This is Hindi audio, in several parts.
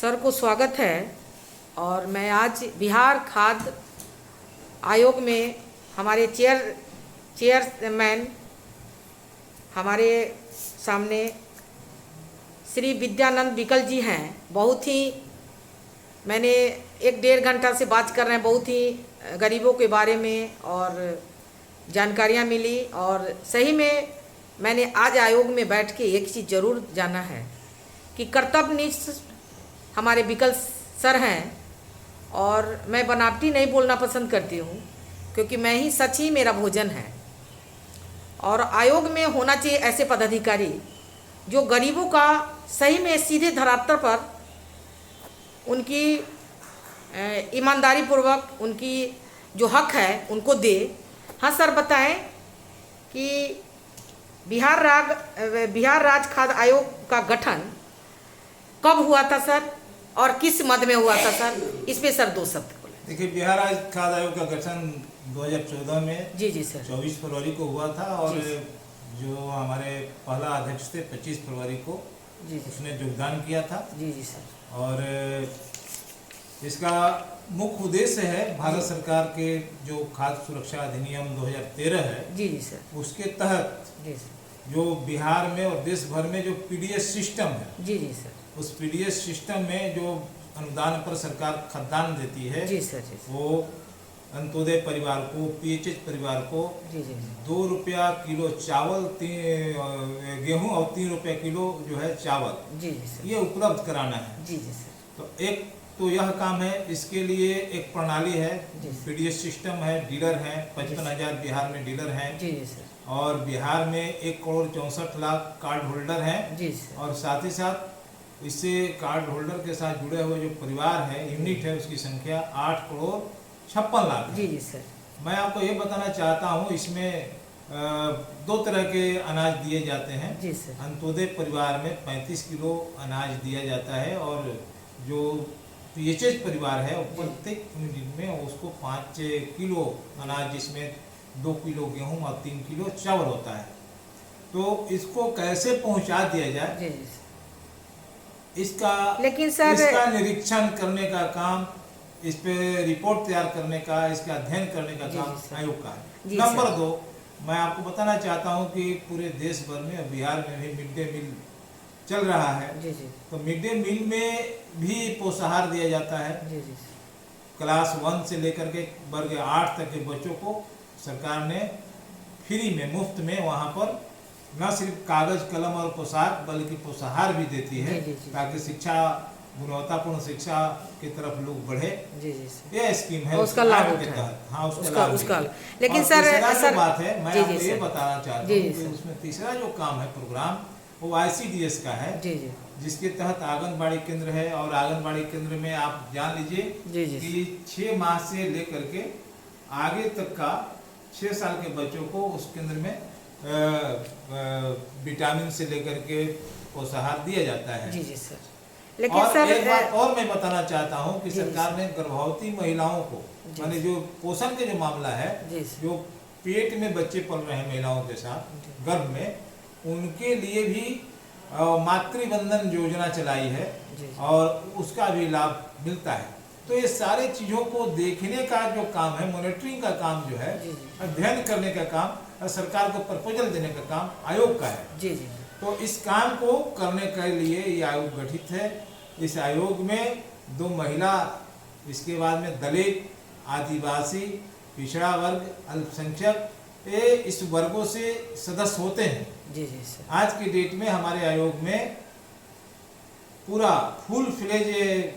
सर को स्वागत है। और मैं आज बिहार खाद्य आयोग में हमारे चेयरमैन हमारे सामने श्री विद्यानंद विकल जी हैं। बहुत ही मैंने 1-1.5 घंटा से बात कर रहे हैं, बहुत ही गरीबों के बारे में और जानकारियाँ मिली। और सही में मैंने आज आयोग में बैठ के एक चीज़ ज़रूर जाना है कि कर्तव्यनिष्ठ हमारे विकल सर हैं। और मैं बनावटी नहीं बोलना पसंद करती हूँ, क्योंकि मैं ही सच ही मेरा भोजन है। और आयोग में होना चाहिए ऐसे पदाधिकारी जो गरीबों का सही में सीधे धरातल पर उनकी ईमानदारी पूर्वक उनकी जो हक है उनको दे। हाँ सर, बताएं कि बिहार राज्य खाद्य आयोग का गठन कब हुआ था सर, और किस मद में हुआ था सर? इस पे सर 2 शब्द बोले। देखिए, बिहार राज्य खाद्य आयोग का गठन 2014 में जी सर 24 फरवरी को हुआ था। और जी जो हमारे पहला अध्यक्ष थे 25 फरवरी को जी उसने योगदान किया था। जी सर। और इसका मुख्य उद्देश्य है भारत सरकार के जो खाद्य सुरक्षा अधिनियम 2013 है जी सर, उसके तहत जी सर, जो बिहार में और देश भर में जो पीडीएस सिस्टम है, जी सर, उस पीडीएस सिस्टम में जो अनुदान पर सरकार खाद्यान्न देती है जी सर, जी सर, वो अंत्योदय परिवार को, पीएचएच परिवार को जी 2 रुपया किलो चावल, गेहूं और 3 रुपया किलो जो है चावल, जी सर, ये उपलब्ध कराना है। जी सर, तो एक तो यह काम है। इसके लिए एक प्रणाली है, पीडीएस सिस्टम है, डीलर हैं, 55,000 बिहार में डीलर हैं। जी सर, और बिहार में 1,64,00,000 कार्ड होल्डर हैं। जी सर, और साथ ही साथ इससे कार्ड होल्डर के साथ जुड़े हुए जो परिवार है, यूनिट है, उसकी संख्या 8,56,00,000 है। जी सर। मैं आपको ये बताना चाहता हूँ, इसमें 2 तरह के अनाज दिए जाते हैं। जी सर, अंत्योदय परिवार में 35 किलो अनाज दिया जाता है, और जो पीएचएच परिवार है प्रत्येक यूनिट में उसको 5 किलो अनाज, जिसमें 2 किलो गेहूं और 3 किलो चावल होता है। तो इसको कैसे पहुंचा दिया जाए, जी इसका लेकिन सर इसका निरीक्षण करने का काम, इस पे रिपोर्ट तैयार करने का, इसका अध्ययन करने का काम आयोग का है। नंबर 2, मैं आपको बताना चाहता हूं कि पूरे देश भर में, बिहार में भी मिड डे मील चल रहा है। जी तो मिड डे मील में भी पोषाहार दिया जाता है। जी क्लास 1 से लेकर के वर्ग 8 तक के बच्चों को सरकार ने फ्री में, मुफ्त में वहाँ पर न सिर्फ कागज कलम और पोशाक बल्कि पोषाहार भी देती है, ताकि शिक्षा, गुणवत्तापूर्ण शिक्षा की तरफ लोग बढ़े। जी ये स्कीम है, उसका लाभ के तहत। हाँ, उसका लेकिन सर जो बात है, मैं आपको ये बताना चाहता हूँ कि उसमें तीसरा जो काम है, प्रोग्राम, वो ICDS का है, जिसके तहत आंगनबाड़ी केंद्र है। और आंगनबाड़ी केंद्र में आप जान लीजिए कि 6 माह से लेकर के आगे तक का 6 साल के बच्चों को उस केंद्र में विटामिन से लेकर के पोषाहार दिया जाता है। जी सर। लेकिन और सर एक बात और मैं बताना चाहता हूँ कि सरकार ने गर्भवती महिलाओं को, माने जो पोषण के जो मामला है, जो पेट में बच्चे पल रहे हैं महिलाओं के साथ गर्भ में, उनके लिए भी मातृवंदन योजना चलाई है, और उसका भी लाभ मिलता है। तो ये सारे चीजों को देखने का जो काम है, मॉनिटरिंग का काम जो है, अध्ययन करने का काम, और सरकार को प्रपोजल देने का काम आयोग का है। तो इस काम को करने के लिए ये आयोग गठित है। इस आयोग में 2 महिला, इसके बाद में दलित, आदिवासी, पिछड़ा वर्ग, अल्पसंख्यक, ये इस वर्गों से सदस्य होते हैं। जी सर। आज की डेट में हमारे आयोग में पूरा फुल फ्लेज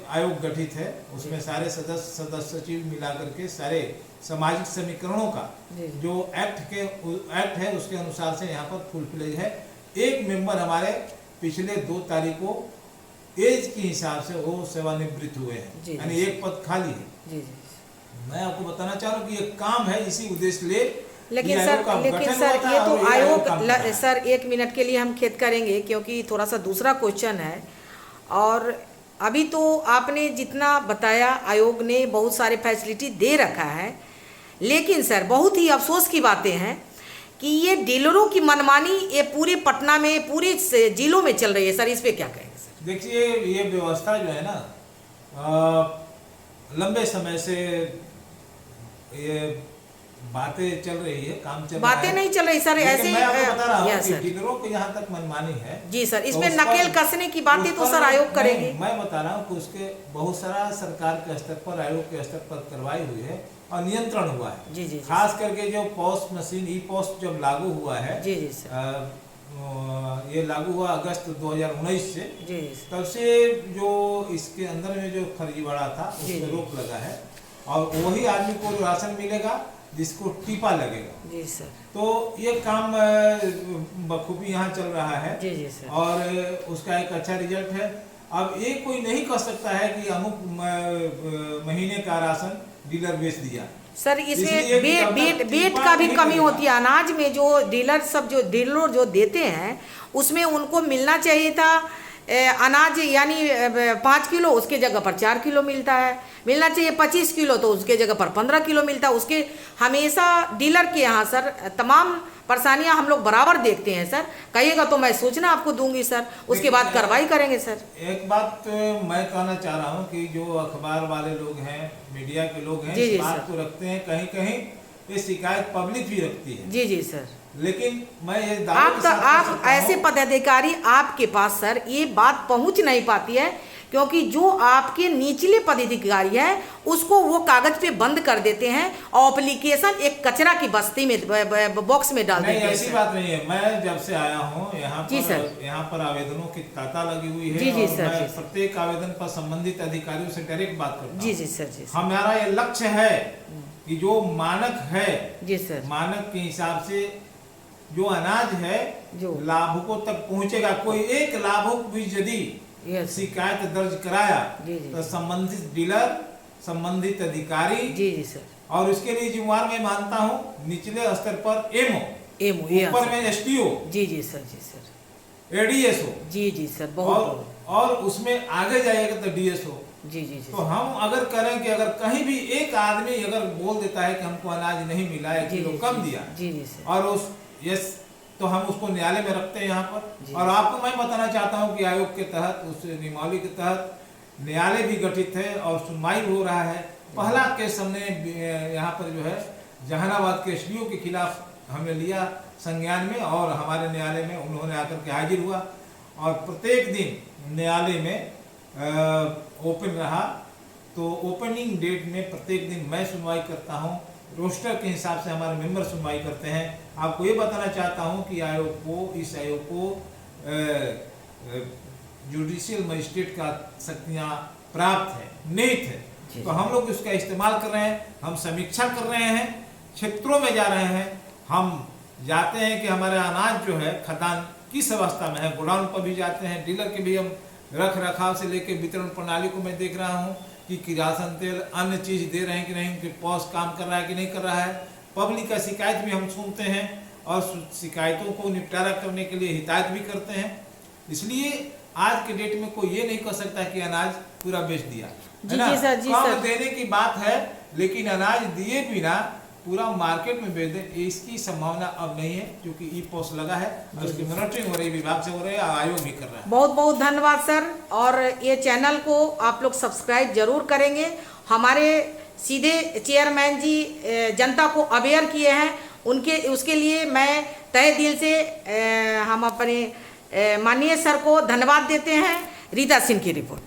आयोग गठित है। उसमें सारे सदस्य सचिव मिला करके सारे सामाजिक समीकरणों का जो एक्ट है उसके अनुसार से यहाँ पर फुल फ्लेज है। एक मेंबर हमारे पिछले 2 तारीख को एज के हिसाब से वो सेवानिवृत्त हुए हैं, यानी एक पद खाली है। मैं आपको बताना चाह रहा हूँ कि ये काम है, इसी उद्देश्य ले। लेकिन सर ये तो आयोग सर 1 मिनट के लिए हम खेद करेंगे, क्योंकि थोड़ा सा दूसरा क्वेश्चन है। और अभी तो आपने जितना बताया, आयोग ने बहुत सारे फैसिलिटी दे रखा है, लेकिन सर बहुत ही अफसोस की बातें हैं कि ये डीलरों की मनमानी ये पूरे पटना में, पूरे जिलों में चल रही है सर, इस पे क्या कहेंगे सर? देखिए, ये व्यवस्था जो है ना, लंबे समय से ये बातें चल रही है, काम चल रहा है। बातें नहीं चल रही सर, ऐसे मैं आपको बता रहा हूँ कि सर, डीलरों को यहाँ तक मनमानी है जी सर, तो इसमें उस पर- नकेल कसने की बातें उस तो पर सर आयोग करेगी। मैं बता रहा हूँ कि उसके बहुत सारा सरकार के स्तर पर, आयोग के स्तर पर कार्रवाई हुई है और नियंत्रण हुआ है। जी जी खास करके जो पोस्ट मशीन, ई पोस्ट जब लागू हुआ है, जी जी सर, ये लागू हुआ अगस्त 2019 से, जी जी सर, तब से जो इसके अंदर में जो फर्जीवाड़ा था उस जी, पर जी। रोक लगा है और वही आदमी को राशन मिलेगा जिसको टीपा लगेगा। जी सर, तो ये काम बखूबी यहाँ चल रहा है जी जी सर, और उसका एक अच्छा रिजल्ट है। अब ये कोई नहीं कह सकता है कि अमुक महीने का राशन डीलर बेच दिया। सर इसमें इसलिए कि तब तक बेट टीपा का भी नहीं कमी लगेगा। होती है। अनाज में जो डीलर जो देते हैं उसमें उनको मिलना चाहिए था अनाज, यानी 5 किलो, उसके जगह पर 4 किलो मिलता है। मिलना चाहिए 25 किलो, तो उसके जगह पर 15 किलो मिलता है। उसके हमेशा डीलर के यहाँ सर तमाम परेशानियां हम लोग बराबर देखते हैं सर। कहिएगा तो मैं सूचना आपको दूंगी सर, उसके बाद कार्रवाई करेंगे सर। एक बात मैं कहना चाह रहा हूँ कि जो अखबार वाले लोग हैं, मीडिया के लोग हैं, जी, इस जी, बात सर। को रखते हैं, कहीं कहीं ये शिकायत पब्लिक भी रखती है। जी जी सर, लेकिन मैं ये दावे के साथ कह आप सकता ऐसे हूँ- पदाधिकारी आपके पास सर ये बात पहुंच नहीं पाती है, क्योंकि जो आपके निचले पदाधिकारी है उसको वो कागज पे बंद कर देते हैं और एप्लीकेशन एक कचरा की बस्ती में बॉक्स में डाल नहीं, देते हैं ऐसी सर। बात नहीं है। मैं जब से आया हूँ यहाँ जी, पर, सर। यहाँ पर आवेदनों की तांता लगी हुई है। जी, जी, और सर, मैं जी, सर। प्रत्येक आवेदन पर संबंधित अधिकारियों से डायरेक्ट बात करता जी हूँ। जी सर, जी सर, हमारा ये लक्ष्य है कि जो मानक है, जी सर, मानक के हिसाब से जो अनाज है जो लाभुकों तक पहुंचेगा। कोई एक लाभुक भी यदि यस शिकायत दर्ज कराया जी, जी। तो संबंधित डीलर, संबंधित अधिकारी जी जी सर, और उसके लिए जिम्मेवार मैं मानता हूँ निचले स्तर पर एमओ, ये ऊपर में एसडीओ, जी जी सर, जी सर, एडीएसओ, जी जी सर, बहुत और उसमें आगे जाएगा तो डीएसओ। जी जी जी तो हम अगर करें कि अगर कहीं भी एक आदमी अगर बोल देता है कि हमको अनाज नहीं मिला है, जी, किलो जी, कम जी, दिया, जी जी सर, और उस यस, तो हम उसको न्यायालय में रखते हैं यहाँ जी। पर। और आपको मैं बताना चाहता हूँ कि आयोग के तहत, उस नियमावली के तहत न्यायालय भी गठित है और सुनवाई हो रहा है। पहला केस हमने यहाँ पर जो है जहानाबाद के एसडीओ के खिलाफ हमने लिया संज्ञान में, और हमारे न्यायालय में उन्होंने आकर के हाजिर हुआ और प्रत्येक दिन न्यायालय में ओपन रहा। तो ओपनिंग डेट में प्रत्येक दिन मैं सुनवाई करता हूँ, रोस्टर के हिसाब से हमारे मेंबर सुनवाई करते हैं। आपको ये बताना चाहता हूँ कि इस आयोग को जुडिशियल मजिस्ट्रेट का शक्तियाँ प्राप्त है, निहित है। तो हम लोग उसका इस्तेमाल कर रहे हैं, हम समीक्षा कर रहे हैं, क्षेत्रों में जा रहे हैं, हम जाते हैं कि हमारा अनाज जो है खदान किस अवस्था में है, गोडाउन पर भी जाते हैं, डीलर के भी हम रख रखाव से लेकर वितरण प्रणाली को मैं देख रहा हूँ कि राशन तेल अन्य चीज दे रहे हैं कि नहीं, उनके पॉस काम कर रहा है कि नहीं कर रहा है। पब्लिक का शिकायत भी हम सुनते हैं और शिकायतों को निपटारा करने के लिए हिदायत भी करते हैं। इसलिए आज के डेट में कोई ये नहीं कह सकता कि अनाज पूरा बेच दिया, जी जी सर, जी कम सर, देने की बात है, लेकिन अनाज दिए बिना पूरा मार्केट में बेच दे, इसकी संभावना अब नहीं है, क्योंकि ई पोस्ट लगा है और उसकी मॉनिटरिंग हो रही, विभाग से हो रही है, आयोग भी कर रहा है। बहुत बहुत धन्यवाद सर। और ये चैनल को आप लोग सब्सक्राइब जरूर करेंगे। हमारे सीधे चेयरमैन जी जनता को अवेयर किए हैं, उसके लिए मैं तहे दिल से हम अपने माननीय सर को धन्यवाद देते हैं। रीता सिंह की रिपोर्ट।